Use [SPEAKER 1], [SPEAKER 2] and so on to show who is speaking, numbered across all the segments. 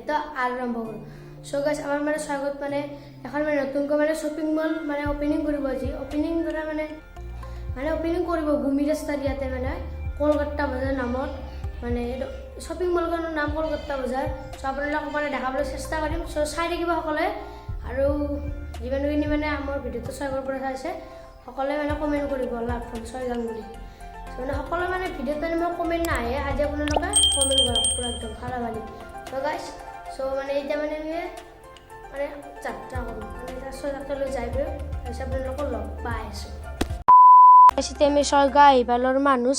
[SPEAKER 1] ভিডিওটা আৰম্ভ কৰোঁ। সো গাইস আমাৰ মানে স্বাগত মানে এখন মানে নতুনকৈ মানে শ্বপিং মল মানে ওপেনিং কৰিব আজি ওপেনিং কৰা মানে ওপেনিং কৰিব গুমি ৰাস্তা দিয়াতে মানে কলকাতা বাজাৰ নামত মানে শ্বপিং মলখনৰ নাম কলকাতা বাজাৰ। সো আপোনালোকক মানে দেখাবলৈ চেষ্টা কৰিম। সো চাই থাকিব সকলোৱে আৰু যিমানখিনি মানে আমাৰ ভিডিওটো চাবৰ পৰা চাইছে সকলোৱে মানে কমেণ্ট কৰিব লাভ ফোন ছয়গাঁও বুলি। মানে সকলো মানে ভিডিওতে মই কমেণ্ট নাহে আজি আপোনালোকে কমেণ্ট কৰক পুৰা একদম ফালাফালি। সো গাইছ সো মানে এতিয়া মানে আমি মানে যাত্ৰা কৰোঁ মানে যাত্ৰালৈ যাই গৈ তাৰপিছত আপোনালোকক লগ পাই আছোঁ। এতিয়া আমি ছয়গাঁও আহিপালৰ মানুহ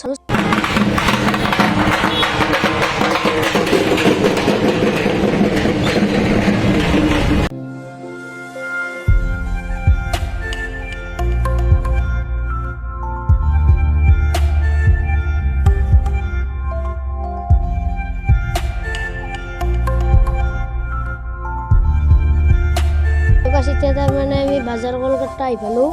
[SPEAKER 1] এতিয়া তাৰমানে আমি বাজাৰ কলকাতা আহি পালোঁ।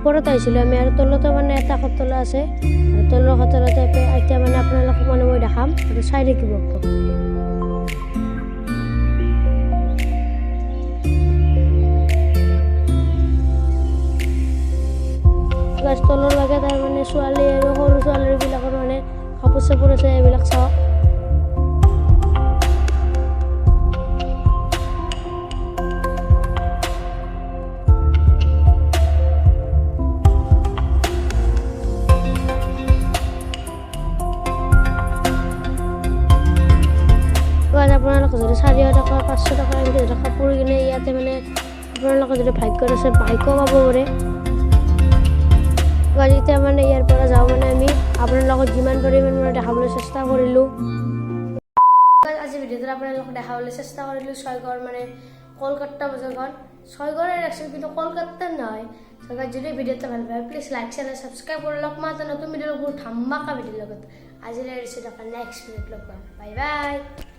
[SPEAKER 1] ওপৰত আহিছিলোঁ আমি আৰু তলতো মানে এটা খতলা আছে আৰু তলৰ খতলাতে এতিয়া মানে আপোনালোকক মানে মই দেখাম আৰু চাই থাকিব। তলৰ লাগে তাৰ মানে ছোৱালী আৰু সৰু ছোৱালীবিলাকৰ মানে কাপোৰ চাপোৰ আছে এইবিলাক চাওক। আপোনালোকে যদি 400 টকা 500 টকা এনেকৈ যদি কাপোৰ কিনে ইয়াতে মানে আপোনালোকে যদি ভাগ্যত আছে বাইকো পাব পাৰে। এতিয়া মানে ইয়াৰ পৰা যাওঁ মানে আমি আপোনালোকক যিমান পৰিমাণ মানে দেখাবলৈ চেষ্টা কৰিলোঁ। আজি ভিডিঅ'টোত আপোনালোকক দেখাবলৈ চেষ্টা কৰিলোঁ ছয়গাঁৱৰ মানে কলকাতা বজাৰখন। ছয়গাঁৱৰ ৰাখিছোঁ কিন্তু কলকাতাৰ নহয়। যদি ভিডিঅ'টো ভাল পায় প্লিজ লাইক চেনেল ছাবস্ক্ৰাইব কৰি লওক। মই এটা নতুন ভিডিঅ' বহুত ধামাকা ভিডিঅ'ৰ লগত আজিলৈ এৰিছোঁ। নেক্সট ভিডিঅ'ত লগ পাম। Bye bye.